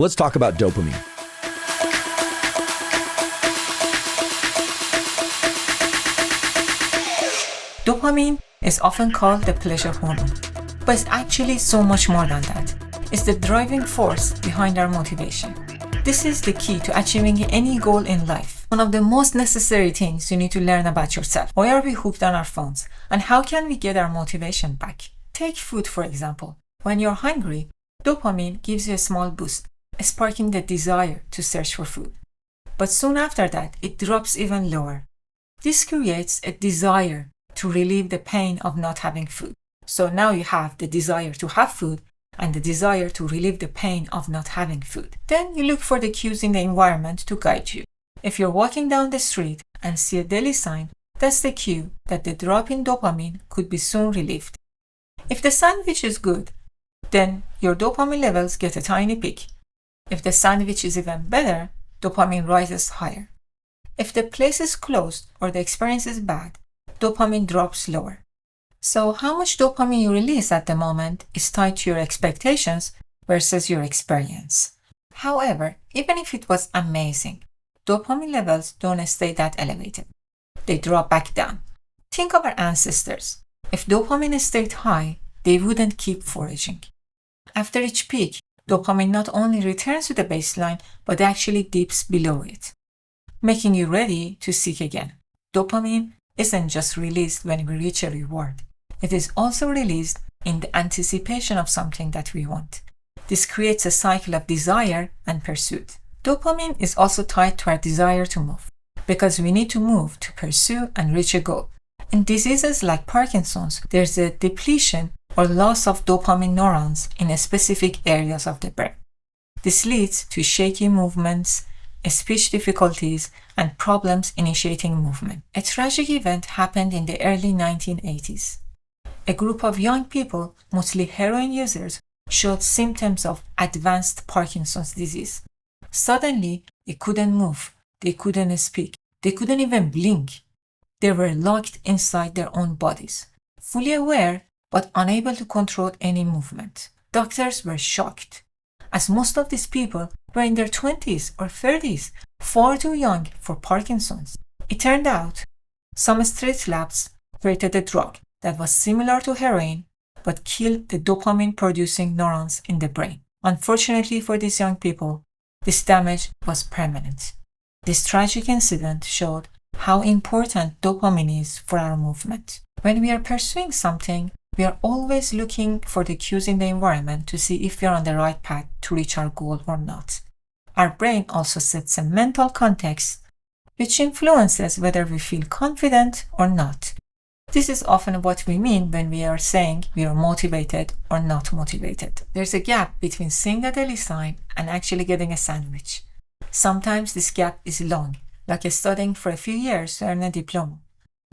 Let's talk about dopamine. Dopamine is often called the pleasure hormone, but it's actually so much more than that. It's the driving force behind our motivation. This is the key to achieving any goal in life. One of the most necessary things you need to learn about yourself. Why are we hooked on our phones? And how can we get our motivation back? Take food, for example. When you're hungry, dopamine gives you a small boost, sparking the desire to search for food. But soon after that, it drops even lower. This creates a desire to relieve the pain of not having food. So now you have the desire to have food and the desire to relieve the pain of not having food. Then you look for the cues in the environment to guide you. If you're walking down the street and see a deli sign, that's the cue that the drop in dopamine could be soon relieved. If the sandwich is good, then your dopamine levels get a tiny peak. If the sandwich is even better, dopamine rises higher. If the place is closed or the experience is bad, dopamine drops lower. So how much dopamine you release at the moment is tied to your expectations versus your experience. However, even if it was amazing, dopamine levels don't stay that elevated. They drop back down. Think of our ancestors. If dopamine stayed high, they wouldn't keep foraging. After each peak, dopamine not only returns to the baseline, but actually dips below it, making you ready to seek again. Dopamine isn't just released when we reach a reward. It is also released in the anticipation of something that we want. This creates a cycle of desire and pursuit. Dopamine is also tied to our desire to move, because we need to move to pursue and reach a goal. In diseases like Parkinson's, there's a depletion or loss of dopamine neurons in specific areas of the brain. This leads to shaky movements, speech difficulties, and problems initiating movement. A tragic event happened in the early 1980s. A group of young people, mostly heroin users, showed symptoms of advanced Parkinson's disease. Suddenly, they couldn't move, they couldn't speak, they couldn't even blink. They were locked inside their own bodies, fully aware but unable to control any movement. Doctors were shocked, as most of these people were in their 20s or 30s, far too young for Parkinson's. It turned out some street labs created a drug that was similar to heroin but killed the dopamine-producing neurons in the brain. Unfortunately for these young people, this damage was permanent. This tragic incident showed how important dopamine is for our movement. When we are pursuing something, we are always looking for the cues in the environment to see if we are on the right path to reach our goal or not. Our brain also sets a mental context which influences whether we feel confident or not. This is often what we mean when we are saying we are motivated or not motivated. There's a gap between seeing a deli sign and actually getting a sandwich. Sometimes this gap is long, like studying for a few years to earn a diploma.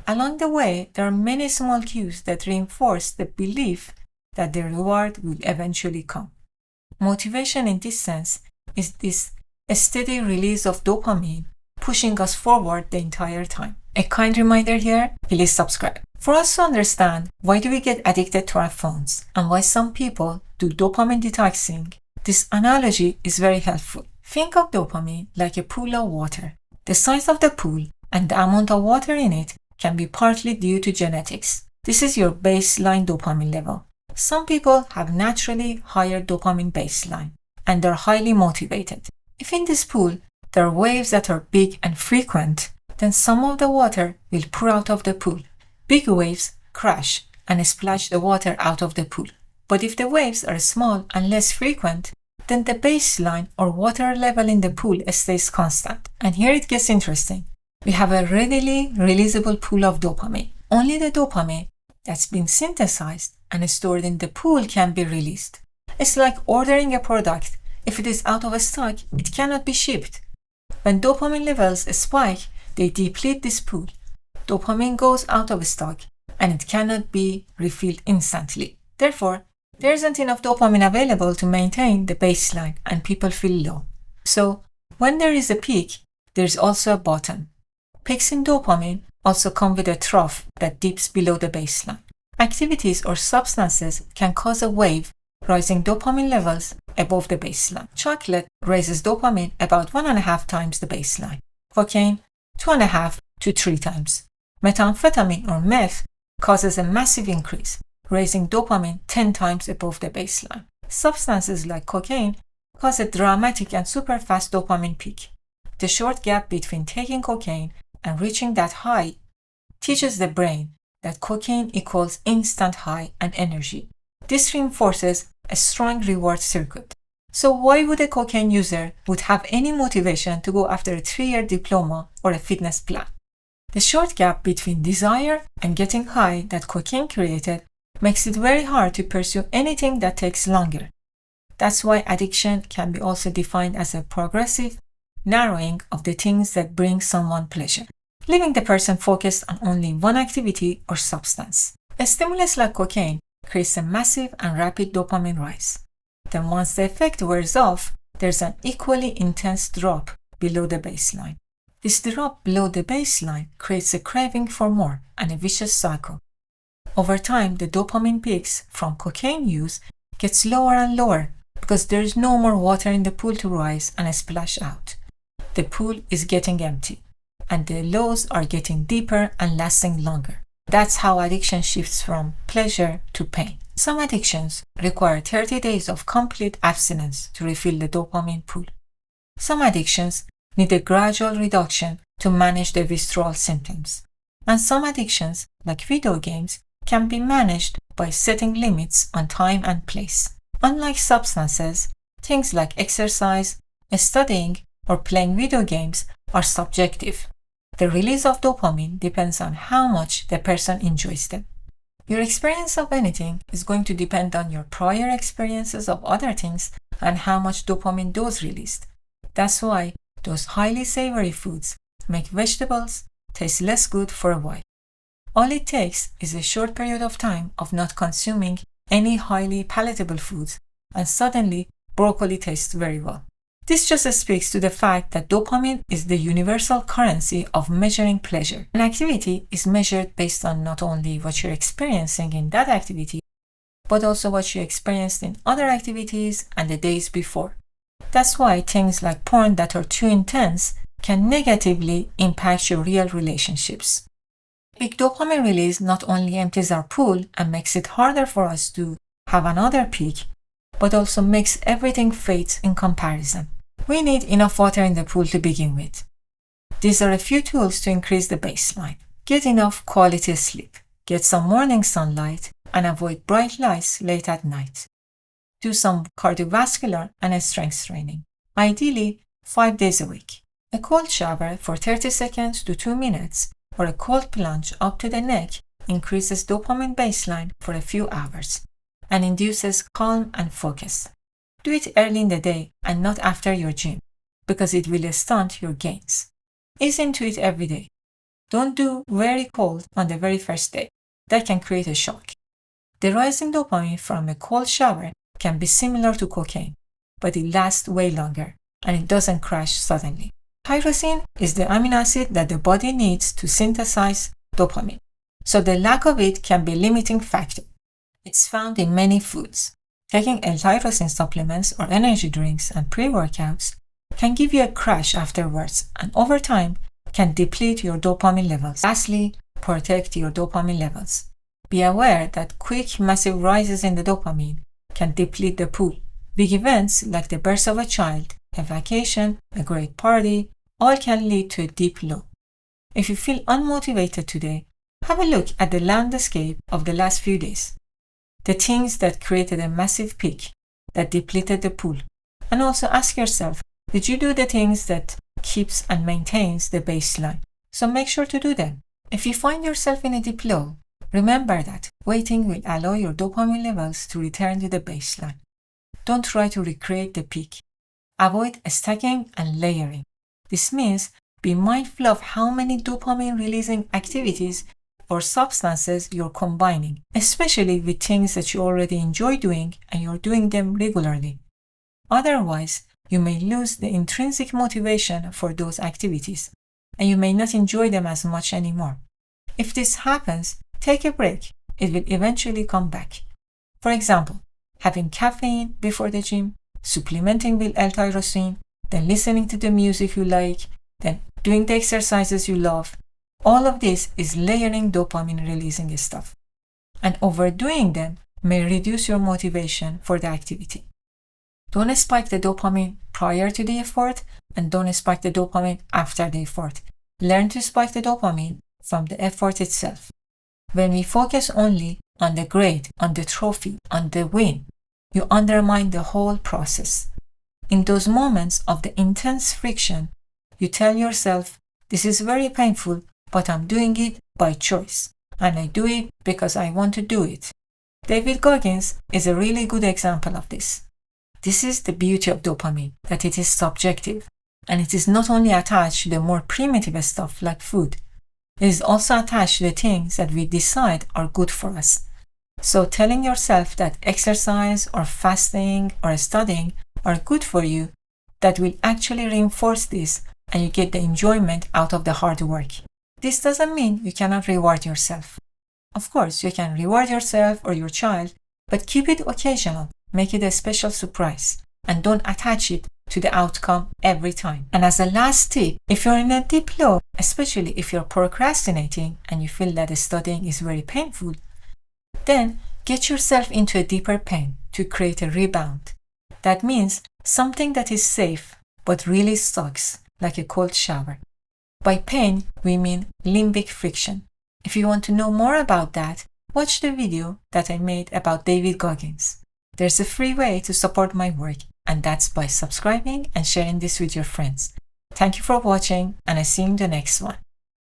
Along the way, there are many small cues that reinforce the belief that the reward will eventually come. Motivation in this sense is this steady release of dopamine pushing us forward the entire time. A kind reminder here, please subscribe. For us to understand why do we get addicted to our phones and why some people do dopamine detoxing, this analogy is very helpful. Think of dopamine like a pool of water. The size of the pool and the amount of water in it can be partly due to genetics. This is your baseline dopamine level. Some people have naturally higher dopamine baseline and are highly motivated. If in this pool there are waves that are big and frequent, then some of the water will pour out of the pool. Big waves crash and splash the water out of the pool. But if the waves are small and less frequent, then the baseline or water level in the pool stays constant. And here it gets interesting. We have a readily releasable pool of dopamine. Only the dopamine that's been synthesized and stored in the pool can be released. It's like ordering a product. If it is out of stock, it cannot be shipped. When dopamine levels spike, they deplete this pool. Dopamine goes out of stock and it cannot be refilled instantly. Therefore, there isn't enough dopamine available to maintain the baseline and people feel low. So, when there is a peak, there is also a bottom. Peaks in dopamine also come with a trough that dips below the baseline. Activities or substances can cause a wave raising dopamine levels above the baseline. Chocolate raises dopamine about 1.5 times the baseline. Cocaine, 2.5 to 3 times. Methamphetamine or meth causes a massive increase, raising dopamine 10 times above the baseline. Substances like cocaine cause a dramatic and super fast dopamine peak. The short gap between taking cocaine and reaching that high teaches the brain that cocaine equals instant high and energy. This reinforces a strong reward circuit. So why would a cocaine user would have any motivation to go after a 3-year diploma or a fitness plan? The short gap between desire and getting high that cocaine created makes it very hard to pursue anything that takes longer. That's why addiction can be also defined as a progressive narrowing of the things that bring someone pleasure, leaving the person focused on only one activity or substance. A stimulus like cocaine creates a massive and rapid dopamine rise. Then once the effect wears off, there's an equally intense drop below the baseline. This drop below the baseline creates a craving for more and a vicious cycle. Over time, the dopamine peaks from cocaine use gets lower and lower because there is no more water in the pool to rise and splash out. The pool is getting empty, and the lows are getting deeper and lasting longer. That's how addiction shifts from pleasure to pain. Some addictions require 30 days of complete abstinence to refill the dopamine pool. Some addictions need a gradual reduction to manage the withdrawal symptoms. And some addictions, like video games, can be managed by setting limits on time and place. Unlike substances, things like exercise, studying, or playing video games are subjective. The release of dopamine depends on how much the person enjoys them. Your experience of anything is going to depend on your prior experiences of other things and how much dopamine those released. That's why those highly savory foods make vegetables taste less good for a while. All it takes is a short period of time of not consuming any highly palatable foods, and suddenly broccoli tastes very well. This just speaks to the fact that dopamine is the universal currency of measuring pleasure. An activity is measured based on not only what you're experiencing in that activity, but also what you experienced in other activities and the days before. That's why things like porn that are too intense can negatively impact your real relationships. Big dopamine release not only empties our pool and makes it harder for us to have another peak, but also makes everything fade in comparison. We need enough water in the pool to begin with. These are a few tools to increase the baseline. Get enough quality sleep, get some morning sunlight, and avoid bright lights late at night. Do some cardiovascular and strength training, ideally 5 days a week. A cold shower for 30 seconds to 2 minutes or a cold plunge up to the neck increases dopamine baseline for a few hours and induces calm and focus. Do it early in the day and not after your gym, because it will stunt your gains. Ease into it every day. Don't do very cold on the very first day. That can create a shock. The rise in dopamine from a cold shower can be similar to cocaine, but it lasts way longer and it doesn't crash suddenly. Tyrosine is the amino acid that the body needs to synthesize dopamine, so the lack of it can be a limiting factor. It's found in many foods. Taking L-tyrosine supplements or energy drinks and pre-workouts can give you a crash afterwards and over time can deplete your dopamine levels. Lastly, protect your dopamine levels. Be aware that quick, massive rises in the dopamine can deplete the pool. Big events like the birth of a child, a vacation, a great party, all can lead to a deep low. If you feel unmotivated today, have a look at the landscape of the last few days. The things that created a massive peak, that depleted the pool. And also ask yourself, did you do the things that keeps and maintains the baseline? So make sure to do them. If you find yourself in a deep low, remember that waiting will allow your dopamine levels to return to the baseline. Don't try to recreate the peak. Avoid stacking and layering. This means be mindful of how many dopamine-releasing activities or substances you're combining, especially with things that you already enjoy doing and you're doing them regularly. Otherwise, you may lose the intrinsic motivation for those activities, and you may not enjoy them as much anymore. If this happens, take a break. It will eventually come back. For example, having caffeine before the gym, supplementing with L-tyrosine, then listening to the music you like, then doing the exercises you love. All of this is layering dopamine releasing stuff. And overdoing them may reduce your motivation for the activity. Don't spike the dopamine prior to the effort, and don't spike the dopamine after the effort. Learn to spike the dopamine from the effort itself. When we focus only on the grade, on the trophy, on the win, you undermine the whole process. In those moments of the intense friction, you tell yourself, this is very painful, but I'm doing it by choice, and I do it because I want to do it. David Goggins is a really good example of this. This is the beauty of dopamine, that it is subjective, and it is not only attached to the more primitive stuff like food. It is also attached to the things that we decide are good for us. So telling yourself that exercise or fasting or studying are good for you, that will actually reinforce this, and you get the enjoyment out of the hard work. This doesn't mean you cannot reward yourself. Of course, you can reward yourself or your child, but keep it occasional. Make it a special surprise, and don't attach it to the outcome every time. And as a last tip, if you're in a deep low, especially if you're procrastinating and you feel that studying is very painful, then get yourself into a deeper pain to create a rebound. That means something that is safe but really sucks, like a cold shower. By pain, we mean limbic friction. If you want to know more about that, watch the video that I made about David Goggins. There's a free way to support my work, and that's by subscribing and sharing this with your friends. Thank you for watching, and I see you in the next one.